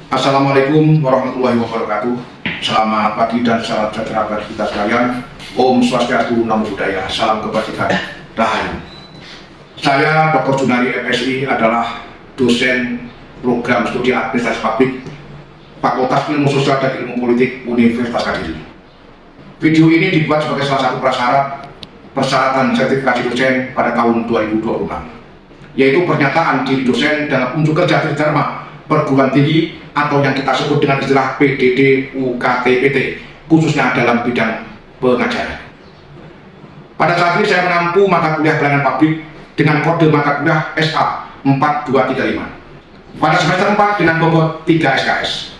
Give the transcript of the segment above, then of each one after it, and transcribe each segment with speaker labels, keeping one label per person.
Speaker 1: Assalamualaikum warahmatullahi wabarakatuh. Selamat pagi dan salam sejahtera bagi kita sekalian. Om Swastiastu, Namo Buddhaya, salam kebajikan, Rahayu. Saya Dr. Junari MSI adalah dosen program studi administrasi publik Fakultas Ilmu Sosial dan Ilmu Politik Universitas Kediri. Video ini dibuat sebagai salah satu persyaratan sertifikasi dosen pada tahun 2026, yaitu pernyataan diri dosen dalam unjuk kerja Tridharma perguruan tinggi atau yang kita sebut dengan istilah PDD UKT-PT, khususnya dalam bidang pengajaran. Pada saat ini saya menempuh mata kuliah pelayanan publik dengan kode mata kuliah SA 4235 pada semester 4 dengan bobot 3 SKS.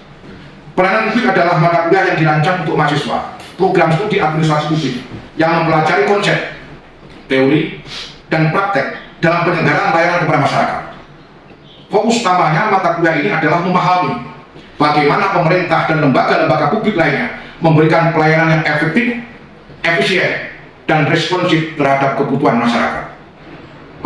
Speaker 1: Pelayanan publik adalah mata kuliah yang dirancang untuk mahasiswa program studi administrasi publik yang mempelajari konsep, teori, dan praktek dalam penyelenggaraan layanan kepada masyarakat. Fokus utamanya mata kuliah ini adalah memahami bagaimana pemerintah dan lembaga-lembaga publik lainnya memberikan pelayanan yang efektif, efisien, dan responsif terhadap kebutuhan masyarakat.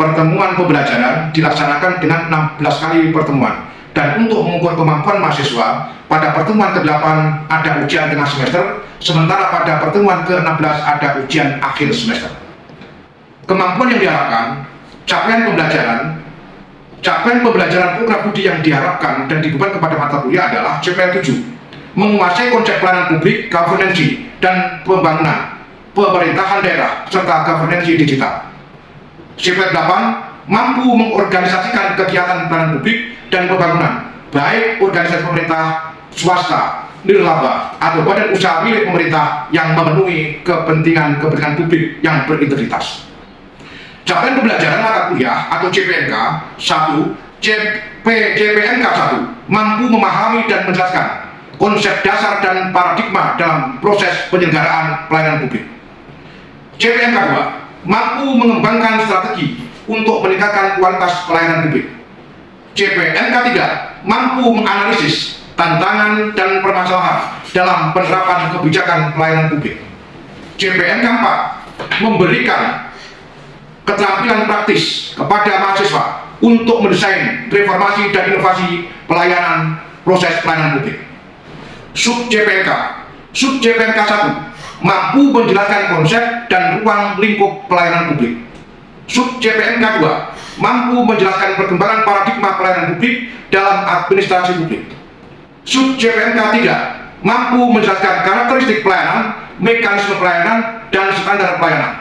Speaker 1: Pertemuan pembelajaran dilaksanakan dengan 16 kali pertemuan, dan untuk mengukur kemampuan mahasiswa, pada pertemuan ke-8 ada ujian tengah semester, sementara pada pertemuan ke-16 ada ujian akhir semester. Kemampuan yang diharapkan, capaian pembelajaran program studi yang diharapkan dan dibebankan kepada mata kuliah adalah CPL 7, menguasai konsep pelayanan publik, governance, dan pembangunan, pemerintahan daerah, serta governance digital. CPL 8, mampu mengorganisasikan kegiatan pelayanan publik dan pembangunan, baik organisasi pemerintah, swasta, nirlaba, atau badan usaha milik pemerintah yang memenuhi kepentingan publik yang berintegritas. Capaian pembelajaran mata kuliah atau CPNK 1, CPNK 1 mampu memahami dan menjelaskan konsep dasar dan paradigma dalam proses penyelenggaraan pelayanan publik. CPNK 2 mampu mengembangkan strategi untuk meningkatkan kualitas pelayanan publik. CPNK 3 mampu menganalisis tantangan dan permasalahan dalam penerapan kebijakan pelayanan publik. CPNK 4 memberikan keterampilan praktis kepada mahasiswa untuk mendesain reformasi dan inovasi pelayanan proses pelayanan publik. Sub-CPNK 1 mampu menjelaskan konsep dan ruang lingkup pelayanan publik. Sub-CPNK 2 mampu menjelaskan perkembangan paradigma pelayanan publik dalam administrasi publik. Sub-CPNK 3 mampu menjelaskan karakteristik pelayanan, mekanisme pelayanan, dan standar pelayanan.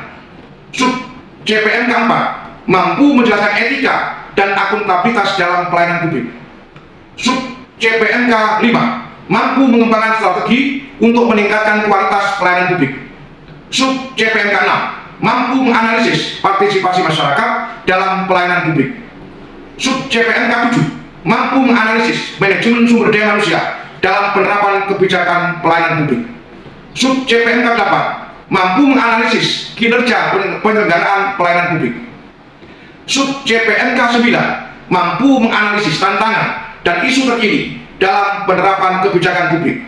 Speaker 1: Sub-CPNK 4 mampu menjelaskan etika dan akuntabilitas dalam pelayanan publik. Sub-CPNK 5 mampu mengembangkan strategi untuk meningkatkan kualitas pelayanan publik. Sub-CPNK 6 mampu menganalisis partisipasi masyarakat dalam pelayanan publik. Sub-CPNK 7 mampu menganalisis manajemen sumber daya manusia dalam penerapan kebijakan pelayanan publik. Sub-CPNK 8 mampu menganalisis kinerja penyelenggaraan pelayanan publik. Sub-CPNK 9 mampu menganalisis tantangan dan isu terkini dalam penerapan kebijakan publik.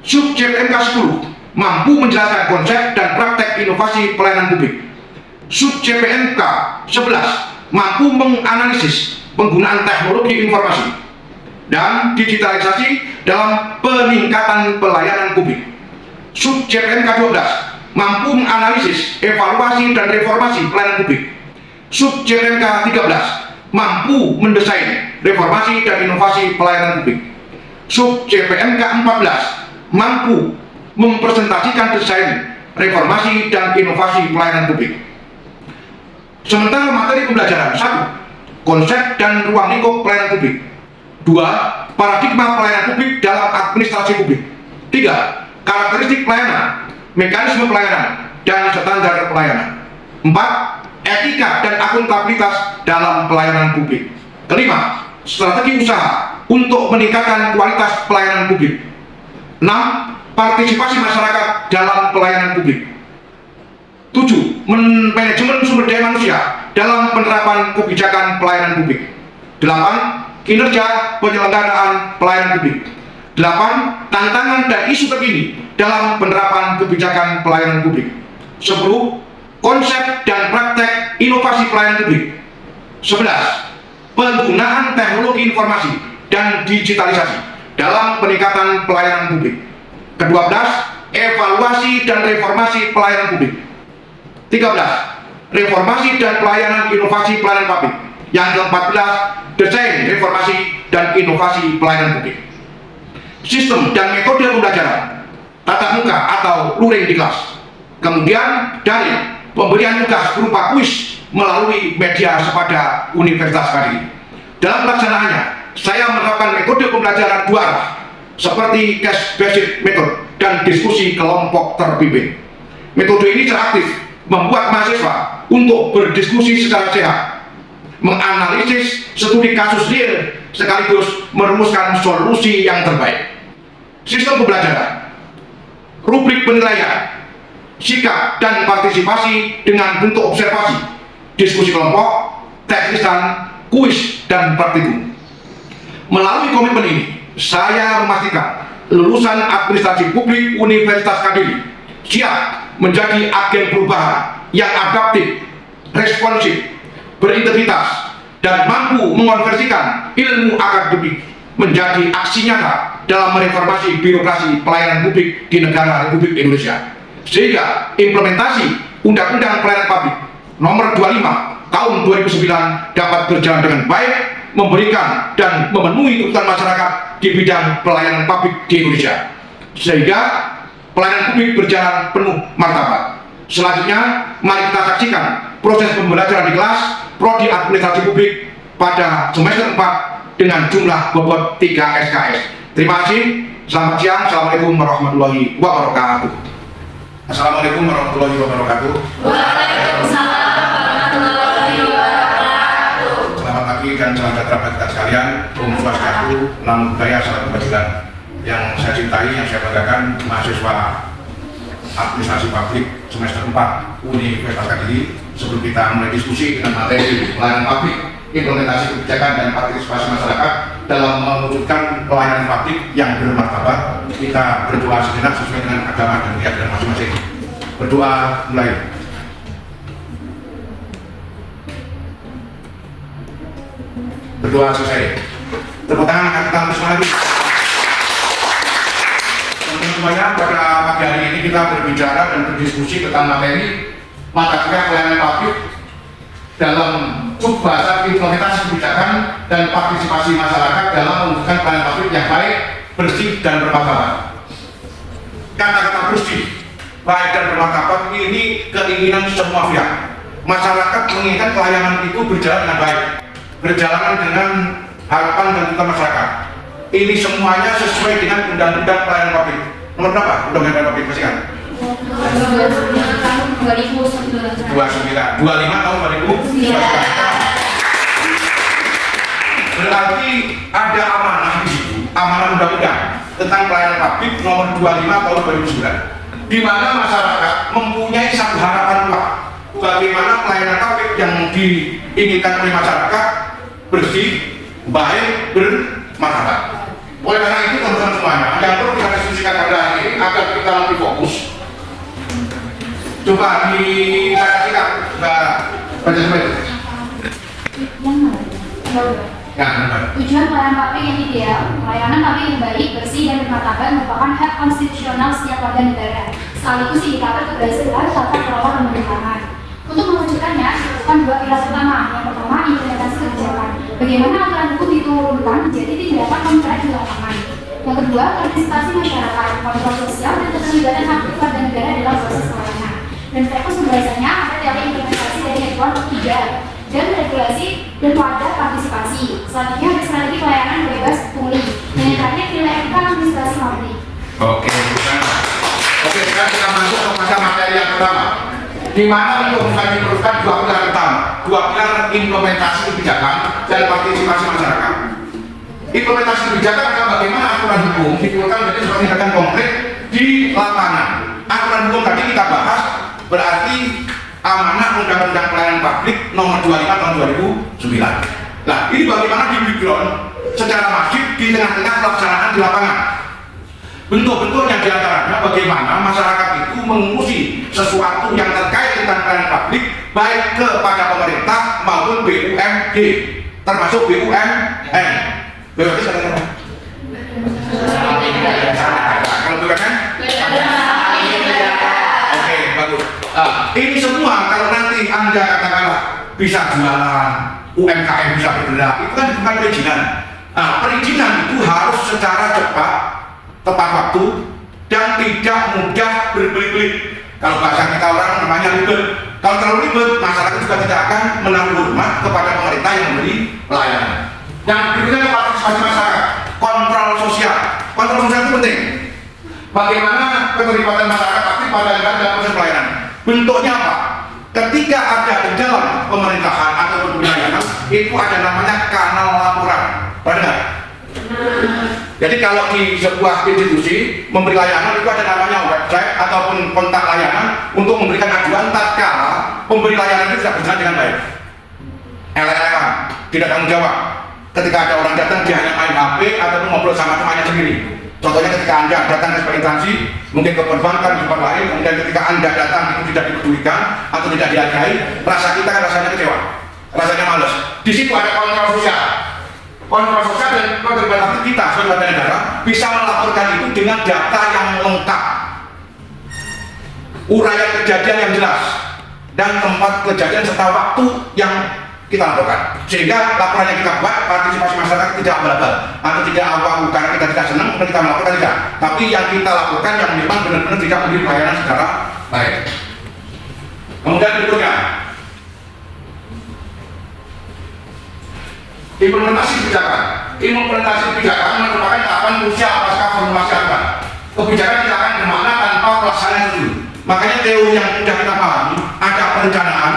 Speaker 1: Sub-CPNK 10 mampu menjelaskan konsep dan praktek inovasi pelayanan publik. Sub-CPNK 11 mampu menganalisis penggunaan teknologi informasi dan digitalisasi dalam peningkatan pelayanan publik. Sub-CPNK 12 mampu menganalisis evaluasi dan reformasi pelayanan publik. Sub-CPNK 13 mampu mendesain reformasi dan inovasi pelayanan publik. Sub-CPNK 14 mampu mempresentasikan desain reformasi dan inovasi pelayanan publik. Sementara materi pembelajaran 1, konsep dan ruang lingkup pelayanan publik. 2, paradigma pelayanan publik dalam administrasi publik. 3, karakteristik pelayanan, mekanisme pelayanan, dan standar pelayanan. 4, etika dan akuntabilitas dalam pelayanan publik. Kelima, strategi usaha untuk meningkatkan kualitas pelayanan publik. 6, partisipasi masyarakat dalam pelayanan publik. 7, manajemen sumber daya manusia dalam penerapan kebijakan pelayanan publik. 8, kinerja penyelenggaraan pelayanan publik. 8, tantangan dan isu terkini dalam penerapan kebijakan pelayanan publik. 10, konsep dan praktek inovasi pelayanan publik. 11, penggunaan teknologi informasi dan digitalisasi dalam peningkatan pelayanan publik. Ke-12, evaluasi dan reformasi pelayanan publik. 13, reformasi dan pelayanan inovasi pelayanan publik. Yang ke-14, desain reformasi dan inovasi pelayanan publik. Sistem dan metode pembelajaran, tatap muka atau luring di kelas. Kemudian dari pemberian tugas berupa kuis melalui media sepada Universitas Kediri. Dalam pelaksanaannya, saya menerapkan metode pembelajaran dua arah seperti case-based method dan diskusi kelompok terpimpin. Metode ini interaktif, membuat mahasiswa untuk berdiskusi secara sehat, menganalisis studi kasus real, sekaligus merumuskan solusi yang terbaik. Sistem pembelajaran, rubrik penilaian, sikap dan partisipasi dengan bentuk observasi, diskusi kelompok, tes lisan, kuis, dan praktikum. Melalui komitmen ini, saya memastikan lulusan administrasi publik Universitas Kediri siap menjadi agen perubahan yang adaptif, responsif, berintegritas, dan mampu mengonversikan ilmu akademik menjadi aksi nyata dalam mereformasi birokrasi pelayanan publik di negara Republik Indonesia, sehingga implementasi Undang-Undang Pelayanan Publik Nomor 25 Tahun 2009 dapat berjalan dengan baik, memberikan dan memenuhi kebutuhan masyarakat di bidang pelayanan publik di Indonesia, sehingga pelayanan publik berjalan penuh martabat. Selanjutnya, mari kita saksikan proses pembelajaran di kelas Prodi Administrasi Publik pada semester 4 dengan jumlah bobot 3 SKS. Terima kasih. Selamat siang. Assalamualaikum warahmatullahi wabarakatuh. Assalamualaikum warahmatullahi wabarakatuh.
Speaker 2: Waalaikumsalam warahmatullahi wabarakatuh.
Speaker 1: Selamat pagi dan salam sejahtera bagi kita sekalian. Om Swastiastu, Namo Buddhaya, salam kebajikan. Yang saya cintai, yang saya banggakan, mahasiswa administrasi publik semester 4 Universitas Kediri. Sebelum kita mulai diskusi dengan materi pelayanan publik, implementasi kebijakan dan partisipasi masyarakat dalam mewujudkan pelayanan publik yang bermartabat, kita berdoa sejenak sesuai dengan agama dan keyakinan masing-masing. Berdoa mulai. Berdoa selesai. Tepuk tangan akan kita bersama lagi. Semuanya, pada pagi hari ini kita berbicara dan berdiskusi tentang materi mata kuliah pelayanan publik dalam subbahasa implementasi kebijakan dan partisipasi masyarakat dalam mewujudkan pelayanan publik yang baik, bersih, dan bermartabat. Kata-kata bersih, baik, dan bermartabat ini keinginan semua pihak. Masyarakat menginginkan pelayanan itu berjalan dengan baik, berjalan dengan harapan dan tuntutan masyarakat. Ini semuanya sesuai dengan Undang-Undang Pelayanan Publik. Nomor berapa? Undang-Undang Pelayanan Publik masih kan? 29, 25 tahun 2009. Berarti ada amanah di situ, amanah undang-undang tentang pelayanan publik nomor 25 tahun 2009, di mana masyarakat mempunyai satu harapan Pak, bagaimana pelayanan publik yang diinginkan oleh masyarakat bersih, baik, bermartabat. Oleh karena itu teman-teman semuanya, yang perlu kita diskusikan pada hari ini agar kita lebih fokus. Coba disaksikan Mbak baca sampai itu.
Speaker 2: Tujuan pelayanan publik yang ideal, pelayanan publik yang baik, bersih, dan bermartabat merupakan hak konstitusional setiap warga negara, sekaligus indikator keberhasilan tata kelola pemerintahan. Untuk mewujudkannya, diperlukan dua pilar utama. Yang pertama, implementasi kebijakan. Bagaimana aturan hukum diturunkan menjadi tindakan konkret di lapangan. Yang kedua, partisipasi masyarakat, kontrol sosial, dan keterlibatan aktif warga negara dalam proses pelayanan. Dan fokus pembahasannya ada teori implementasi dari Edward 3 dan regulasi dan wadah partisipasi. Selanjutnya ada strategi pelayanan bebas pungli. Dan yang terakhir nilai etika administrasi publik.
Speaker 1: Oke, sekarang kita masuk kepada materi yang pertama, di mana untuk diperlukan dua pilar utama, dua pilar implementasi kebijakan dan partisipasi masyarakat. Implementasi kebijakan adalah bagaimana aturan hukum diturunkan menjadi sebuah tindakan konkret di lapangan. Aturan hukum tadi kita bahas berarti amanah Undang-Undang Pelayanan Publik Nomor 25 Tahun 2009. Nah, ini bagaimana di background secara masif di tengah-tengah pelaksanaan di lapangan. Bentuk-bentuknya diantaranya bagaimana masyarakat itu mengurusi sesuatu yang terkait dengan pelayanan publik baik kepada pemerintah maupun BUMD, termasuk BUMN. Berarti katakan kalau BUMN? Oke, bagus. Ini semua kalau nanti Anda katakanlah bisa jualan, UMKM bisa bergerak, itu kan bukan perizinan. Perizinan itu harus secara cepat, tepat waktu, dan tidak mudah berbelit-belit. Kalau bahasa kita orang namanya ribet. Kalau terlalu ribet, masyarakat juga tidak akan menaruh hormat kepada pemerintah yang memberi pelayanan. Yang berikutnya partisipasi masyarakat, kontrol sosial. Kontrol sosial itu penting. Bagaimana keterlibatan masyarakat aktif pada dalam proses pelayanan? Bentuknya apa? Ketika ada di dalam pemerintahan atau pelayanan, itu ada namanya kanal laporan. Benar? Jadi kalau di sebuah institusi memberi layanan itu ada namanya website ataupun kontak layanan untuk memberikan ajuan tatkala pemberi layanan itu tidak berjalan dengan baik. LLM, tidak tanggung jawab. Ketika ada orang datang dia hanya main HP ataupun ngobrol sama temannya sendiri. Contohnya ketika Anda datang ke sebuah instansi, mungkin ke perbankan, di tempat lain, kemudian ketika Anda datang itu tidak dipedulikan atau tidak dihargai, rasa kita kan rasanya kecewa, rasanya males. Di situ ada kontrol sosial. Kontrol sosial dan keterlibatan kita sebagai warga negara bisa melaporkan itu dengan data yang lengkap, uraian kejadian yang jelas, dan tempat kejadian serta waktu yang kita laporkan, sehingga laporan yang kita buat partisipasi masyarakat tidak abal-abal atau tidak awal karena kita tidak senang kemudian kita melaporkan tidak, tapi yang kita laporkan yang memang benar-benar tidak memberi pelayanan secara baik. Kemudian berikutnya implementasi kebijakan. Implementasi kebijakan merupakan tahapan usia pasca formulasi aturan. Kebijakan tidak akan bermakna tanpa pelaksanaan dulu. Makanya teori yang sudah kita pahami, ada perencanaan,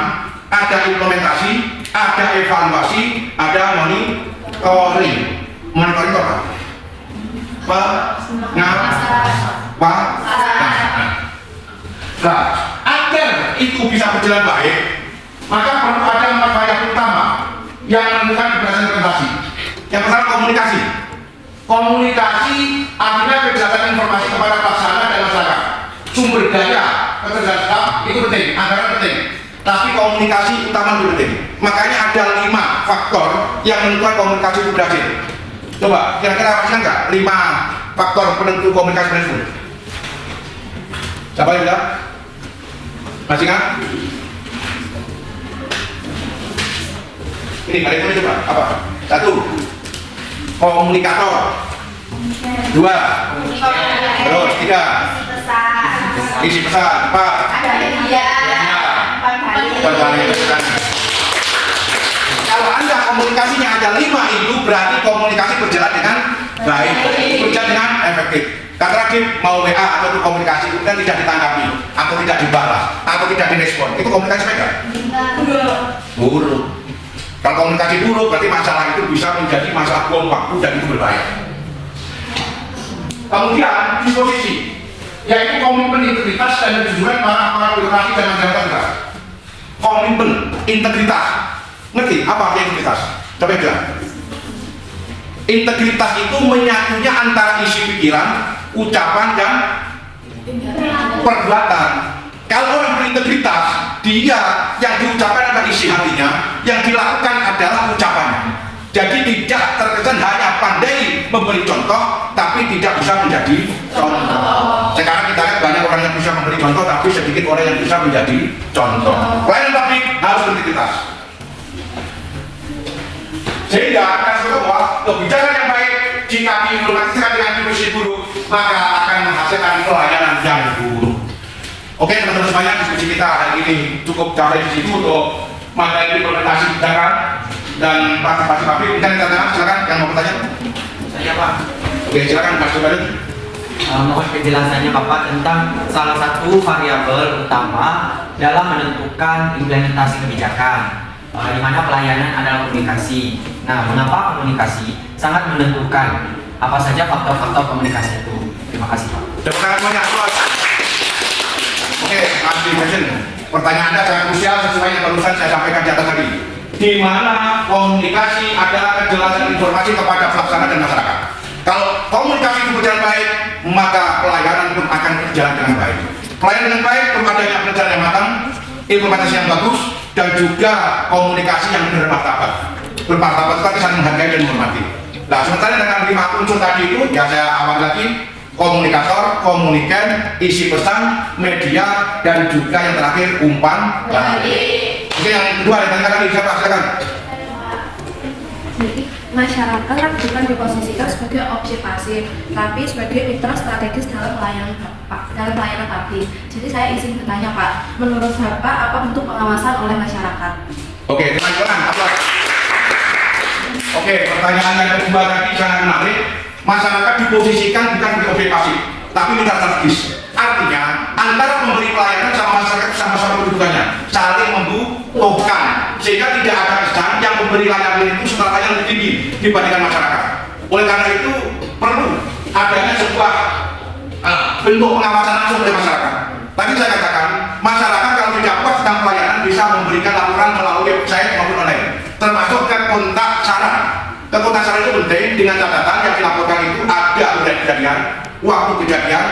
Speaker 1: ada implementasi, ada evaluasi, ada monitoring. Monitoring apa? Nah, agar itu bisa berjalan baik, maka perlu ada 4 variabel utama yang menentukan keberhasilan implementasi. Yang pertama komunikasi. Komunikasi artinya kejelasan informasi kepada pelaksana dan masyarakat. Sumber daya ketersediaan itu penting, anggaran penting. Tapi komunikasi utama lebih penting. Makanya ada 5 faktor yang menentukan komunikasi itu berhasil. Coba kira-kira masih enggak 5 faktor penentu komunikasi berhasil? Siapa yang bilang? Masih ingat? Ini balik dulu coba. Apa? 1. Komunikator. 2. Terus 3. Isi pesan. 4. Kalau Anda komunikasinya ada 5 itu berarti komunikasi berjalan dengan baik, berjalan dengan efektif. Katakanlah mau WA atau komunikasi kemudian tidak ditanggapi atau tidak dibalas atau tidak direspon, itu komunikasi baik kan? Buruk. Kalau komunikasi buruk berarti masalah itu bisa menjadi masalah bom waktu dan itu berbahaya. Kemudian disposisi, yaitu komitmen integritas dan kejujuran para aparat birokrasi dan masyarakat negara. Komitmen integritas, ngerti apa artinya integritas? Coba bilang. Integritas itu menyatunya antara isi pikiran, ucapan dan perbuatan. Kalau orang berintegritas, dia yang diucapkan adalah isi hatinya, yang dilakukan adalah ucapannya. Jadi tidak terkesan hanya pandai memberi contoh, tapi tidak bisa menjadi contoh. Sekarang kita lihat banyak orang yang bisa memberi contoh, tapi sedikit orang yang bisa menjadi contoh. Pelayanan publik harus berintegritas. Sehingga akan bahwa kebijakan yang baik jika diimplementasikan dengan diskusi buruk, maka akan menghasilkan pelayanan yang buruk. Oke teman-teman semuanya, diskusi kita hari ini cukup sampai di situ untuk materi implementasi kebijakan dan partisipasi publik. Kita silakan yang mau bertanya.
Speaker 3: Saya Pak.
Speaker 1: Oke silakan Mas Subadin.
Speaker 3: Mohon penjelasannya Bapak tentang salah satu variabel utama dalam menentukan implementasi kebijakan. Di mana pelayanan adalah komunikasi. Nah, mengapa komunikasi sangat menentukan? Apa saja faktor-faktor komunikasi itu? Terima kasih Pak.
Speaker 1: Terima kasih banyak. Oke, Mas Division. Pertanyaan Anda sangat krusial sesuai yang barusan saya sampaikan di atas tadi. Di mana komunikasi adalah kejelasan informasi kepada pelaksana dan masyarakat. Kalau komunikasi itu berjalan baik, maka pelayanan pun akan berjalan dengan baik. Pelayanan dengan baik, adanya perencanaan yang matang, implementasi yang bagus, dan juga komunikasi yang bermartabat. Bermartabat itu saling menghargai dan menghormati. Nah, sementara dengan 5 unsur tadi itu, ya saya awal lagi, komunikator, komunikan, isi pesan, media, dan juga yang terakhir umpan balik. Oke, yang kedua yang tadi siapa? Silakan.
Speaker 4: Jadi masyarakat kan bukan diposisikan sebagai objek pasif, tapi sebagai mitra strategis dalam pelayanan publik. Jadi saya izin bertanya Pak, menurut Bapak apa bentuk pengawasan oleh masyarakat?
Speaker 1: Oke, teman-teman, aplaus. Oke, pertanyaan yang kedua tadi sangat menarik. Masyarakat diposisikan bukan sebagai objek pasif, tapi mitra strategis. Artinya, antara pemberi pelayanan sama masyarakat sama-sama kedudukannya, saling membutuhkan, sehingga tidak ada kesan yang memberi layanan itu setelahnya lebih tinggi dibandingkan masyarakat. Oleh karena itu, perlu adanya sebuah bentuk pengawasan langsung oleh masyarakat. Tadi saya katakan, masyarakat kalau tidak puas tentang pelayanan bisa memberikan laporan melalui website maupun online, termasuk ke kontak saran. Ke kontak saran itu penting dengan catatan yang dilaporkan itu ada kejadian, waktu kejadian,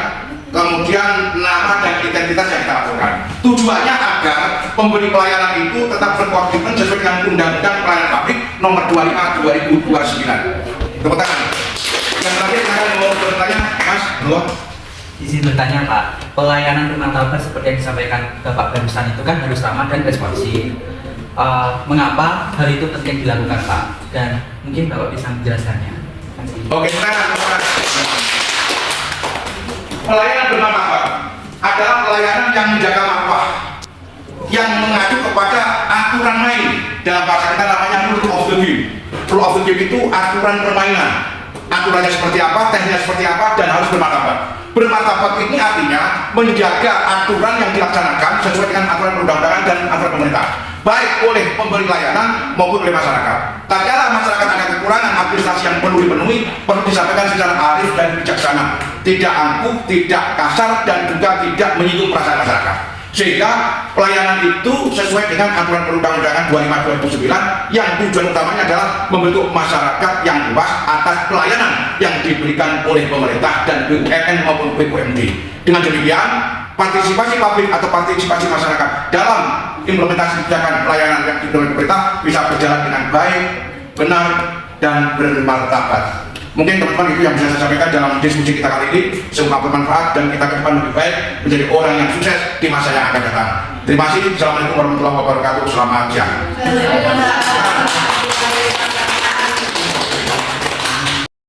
Speaker 1: kemudian nama dan identitas yang kita laporkan. Tujuannya agar pemberi pelayanan itu tetap berkomitmen sesuai dengan Undang-Undang Pelayanan Publik Nomor 25/2029. Tepuk tangan. Yang terakhir saya mau bertanya, Mas Nuh.
Speaker 3: Izin bertanya Pak, pelayanan rumah tangga seperti yang disampaikan Bapak barusan itu kan harus ramah dan responsif. Mengapa hal itu penting dilakukan Pak? Dan mungkin Bapak bisa menjelaskannya.
Speaker 1: Oke, silakan. Pelayanan bermartabat adalah pelayanan yang menjaga marwah, yang mengacu kepada aturan main. Dalam bahasa kita namanya rule of the game. Rule of the game itu aturan permainan. Aturannya seperti apa, teknisnya seperti apa, dan harus bermartabat. Bermartabat ini artinya menjaga aturan yang dilaksanakan sesuai dengan aturan perundang-undangan dan aturan pemerintah, baik oleh pemberi layanan maupun oleh masyarakat. Tatkala masyarakat ada kekurangan administrasi yang perlu dipenuhi, perlu disampaikan secara arif dan bijaksana, tidak angkuh, tidak kasar, dan juga tidak menyinggung perasaan masyarakat. Sehingga pelayanan itu sesuai dengan aturan perundang-undangan 25/2009 yang tujuan utamanya adalah membentuk masyarakat yang luas atas pelayanan yang diberikan oleh pemerintah dan BUMN maupun BUMD. Dengan demikian, partisipasi publik atau partisipasi masyarakat dalam implementasi kebijakan pelayanan yang diberikan oleh pemerintah bisa berjalan dengan baik, benar, dan bermartabat. Mungkin teman-teman itu yang bisa saya sampaikan dalam diskusi kita kali ini. Semoga bermanfaat dan kita ke depan lebih baik menjadi orang yang sukses di masa yang akan datang. Terima kasih. Assalamualaikum warahmatullahi wabarakatuh. Selamat siang.